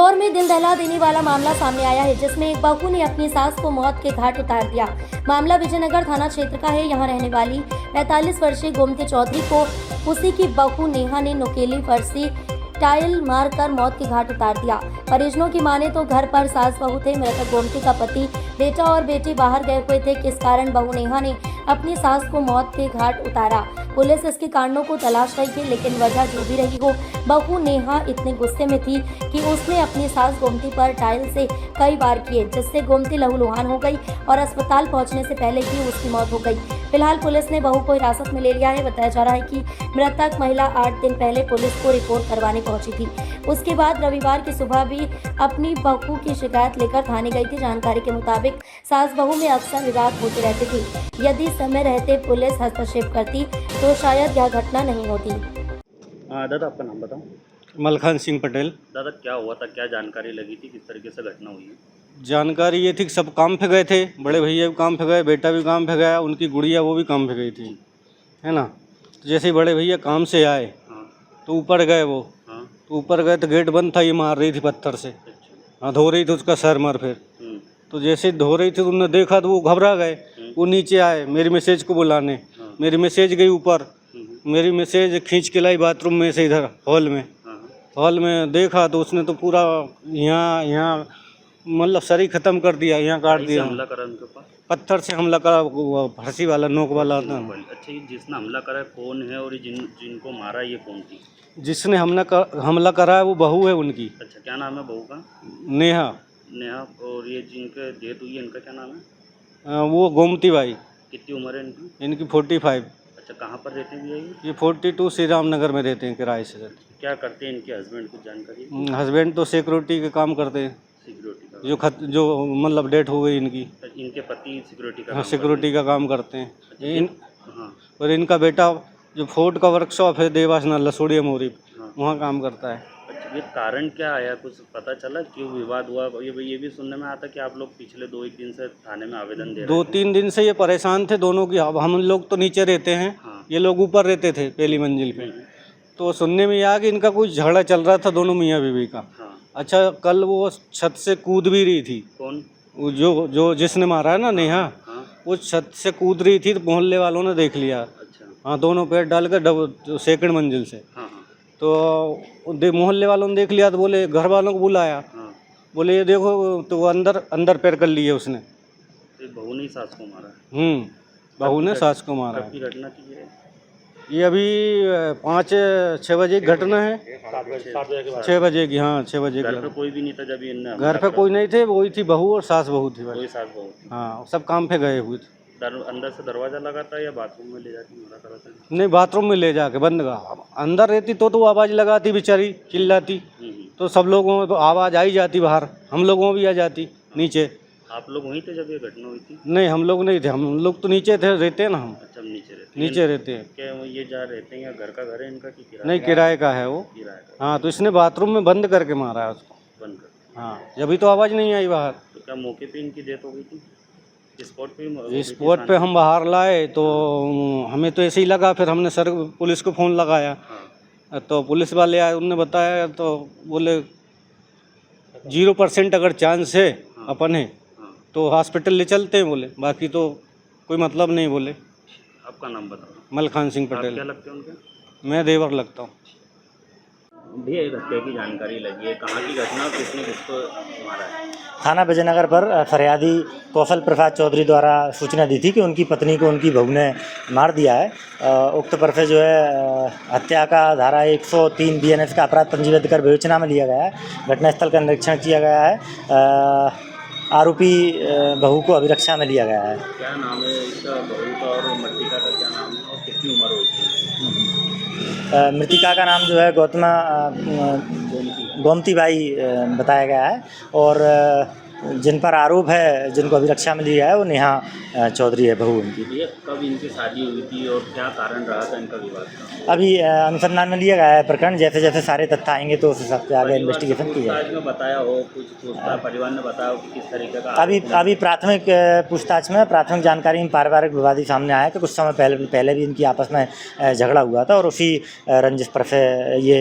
इंदौर में दिल दहला देने वाला मामला सामने आया है, जिसमें एक बहू ने अपनी सास को मौत के घाट उतार दिया। मामला विजयनगर थाना क्षेत्र का है। यहां रहने वाली 45 वर्षीय गोमती चौधरी को उसी की बहू नेहा ने नुकीली फरसी टाइल मारकर मौत के घाट उतार दिया। परिजनों की माने तो घर पर सास बहू थे। मृतक गोमती का पति, बेटा और बेटी बाहर गए हुए थे। किस कारण बहू नेहा ने अपनी सास को मौत के घाट उतारा, पुलिस इसके कारणों को तलाश रही है। लेकिन वजह जो भी रही हो, बहू नेहा इतने गुस्से में थी कि उसने अपनी सास गोमती पर टाइल से कई वार किए, जिससे गोमती लहूलुहान हो गई और अस्पताल पहुंचने से पहले ही उसकी मौत हो गई। फिलहाल पुलिस ने बहू को हिरासत में ले लिया है। बताया जा रहा है कि मृतक महिला 8 दिन पहले पुलिस को रिपोर्ट करवाने पहुंची थी। उसके बाद रविवार की सुबह भी अपनी बहू की शिकायत लेकर थाने गई थी। जानकारी के मुताबिक सास बहू में अक्सर विवाद होती रहती थी। यदि समय रहते पुलिस हस्तक्षेप करती तो शायद यह घटना नहीं होती। दादा आपका नाम बताओ। मलखान सिंह पटेल। दादा क्या हुआ था, क्या जानकारी लगी थी, किस तरीके से घटना हुई है? जानकारी ये थी कि सब काम पे गए थे, बड़े भैया भी काम पे गए, बेटा भी काम पे गया, उनकी गुड़िया वो भी काम पे गई थी, है ना। तो जैसे ही बड़े भैया काम से आए तो ऊपर गए वो, तो ऊपर गए तो गेट बंद था, ये मार रही थी पत्थर से। हाँ, धो रही थी उसका सर मर। फिर तो जैसे ही धो रही थी तो उन्होंने देखा तो वो घबरा गए। वो नीचे आए मेरी मैसेज को बुलाने। मेरी मैसेज गई ऊपर, मेरी मैसेज खींच के लाई बाथरूम में से, इधर हॉल में देखा तो उसने तो पूरा यहाँ मतलब शरीर ख़त्म कर दिया, यहाँ काट दिया। हमला करा उनके ऊपर? पत्थर से हमला करा, फांसी वाला नोक वाला था। अच्छा, ये जिसने हमला करा कौन है और जिनको मारा ये कौन थी? जिसने हमला करा है वो बहू है उनकी। अच्छा, क्या नाम है बहू का? नेहा। और ये जिनके डेथ हुई है इनका क्या नाम है? वो गोमती बाई। कितनी उम्र है इनकी? इनकी 45। अच्छा, कहाँ पर रहते हैं भैया ये 42 श्री राम नगर में रहते हैं, किराए से रहते हैं। क्या करते हैं इनके हस्बैंड, कुछ जानकारी? हस्बैंड तो सिक्योरिटी के काम करते हैं। सिक्योरिटी का? जो मतलब डेथ हो गई इनकी। इनके पति सिक्योरिटी का? हाँ, सिक्योरिटी का काम करते हैं। हाँ। और इनका बेटा जो फोर्ड का वर्कशॉप है देवास लसोड़िया मोरी, वहाँ काम करता है। अच्छा, ये कारण क्या आया, कुछ पता चला क्यों विवाद हुआ? ये भी सुनने में आता कि आप लोग पिछले 2-1 दिन से थाने में आवेदन दे रहे थे। 2-3 दिन से ये परेशान थे दोनों की। अब हम लोग तो नीचे रहते हैं, ये लोग ऊपर रहते थे पहली मंजिल पे। तो सुनने में आया कि इनका कुछ झगड़ा चल रहा था दोनों मियाँ बीवी का। अच्छा, कल वो छत से कूद भी रही थी। कौन? वो जो जिसने मारा है ना, नेहा, वो छत से कूद रही थी तो मोहल्ले वालों ने देख लिया। हाँ, दोनों पैर डाल कर सेकंड मंजिल से। तो मोहल्ले वालों ने देख लिया तो बोले, घर वालों को बुलाया। बोले ये देखो, तो वो अंदर पैर कर लिए उसने। बहू ने सास को मारा? बहू ने सास को मारा। कब की घटना थी ये अभी 5-6 बजे की घटना है। 6 बजे की। हाँ, 6 बजे की। घर पे कोई भी नहीं था जब इनने? घर पे कोई नहीं थे, वही थी बहू और सास बहू थी। वही सास बहू थी? हाँ, सब काम पे गए हुए थे। अंदर से दरवाजा लगा था या बाथरूम में ले जाके मारा करा था? नहीं, बाथरूम में ले जाके बंद का। अंदर रहती तो आवाज़ लगाती बेचारी, चिल्लाती तो सब लोगों में तो आवाज़ आई जाती बाहर, हम लोगों में भी आ जाती नीचे। आप लोग वहीं थे जब ये घटना हुई थी? नहीं, हम लोग नहीं थे, हम लोग तो नीचे थे, रहते हैं ना हम। अच्छा, नीचे रहते हैं। क्या ये जा रहते हैं या घर का घर है इनका कि किराए? नहीं, किराए का है वो। हाँ, तो इसने बाथरूम में बंद करके मारा है उसको। बंद कर? हाँ, जब तो आवाज़ नहीं आई बाहर। तो क्या मौके पे इनकी डेथ हो गई थी? स्पॉट पे हम बाहर लाए तो हमें तो ऐसे ही लगा। फिर हमने पुलिस को फ़ोन लगाया। तो पुलिस वाले आए, उन्होंने बताया तो बोले 0% अगर चांस है अपन है तो हॉस्पिटल ले चलते हैं बोले, बाकी तो कोई मतलब नहीं बोले। आपका नाम बताओ। मलखान सिंह पटेल। क्या लगते हैं उनके? मैं देवर लगता हूँ। भैया, इस हत्या की जानकारी लगी है, कहाँ की घटना, किसने किसको मारा है? थाना विजयनगर पर फरियादी कौशल प्रसाद चौधरी द्वारा सूचना दी थी कि उनकी पत्नी को उनकी बहू ने मार दिया है। उक्त पर से जो है हत्या का धारा 103 BNS का अपराध पंजीबद्ध कर विवेचना में लिया गया है। घटनास्थल का निरीक्षण किया गया है। आरोपी बहू को अभिरक्षा में लिया गया है। क्या नाम है इसका बहू का और मृतिका का क्या नाम है और कितनी उम्र हुई थी? मृतिका का नाम जो है गोमती बाई बताया गया है और जिन पर आरोप है, जिनको अभिरक्षा में लिया है, वो नेहा चौधरी है, बहू उनकी। ये कब इनकी शादी हुई थी और क्या कारण रहा था इनका विवाद का? अभी अनुसंधान में लिया गया है प्रकरण, जैसे जैसे सारे तथ्य आएंगे तो उस हिसाब से आगे इन्वेस्टिगेशन की जाएगी। पूछताछ में बताया हो कुछ, परिवार ने बताया हो कि किस तरीके का अभी प्राथमिक पूछताछ में प्राथमिक जानकारी में पारिवारिक विवाद सामने आया कि कुछ समय पहले भी इनकी आपस में झगड़ा हुआ था और उसी रंजिश पर से ये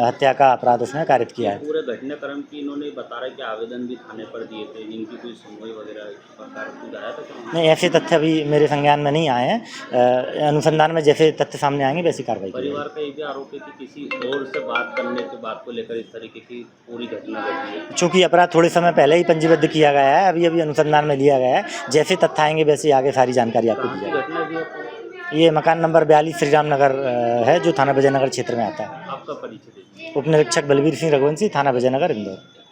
हत्या का अपराध उसने कारित किया है। पूरे घटनाक्रम की इन्होंने बता रहा कि आवेदन भी थाने पर दिए थे, इनकी कोई सुनवाई वगैरह इस प्रकार कुछ आया था क्या? नहीं, ऐसे तथ्य अभी मेरे संज्ञान में नहीं आए हैं। अनुसंधान में जैसे तथ्य सामने आएंगे वैसी कार्रवाई की जाएगी। परिवार का ये भी आरोप है कि किसी और से बात करने के बात को लेकर इस तरीके की पूरी घटना घटी है। चूँकि अपराध थोड़े समय पहले ही पंजीबद्ध किया गया है, अभी अनुसंधान में लिया गया है, जैसे तथ्य आएंगे वैसे आगे सारी जानकारी आपको दी जाएगी। घटना भी आपको? ये मकान नंबर 42 श्री राम नगर है, जो थाना विजयनगर क्षेत्र में आता है। आपका परिचय दीजिए। उपनिरीक्षक बलबीर सिंह रघुवंशी, थाना विजयनगर, इंदौर।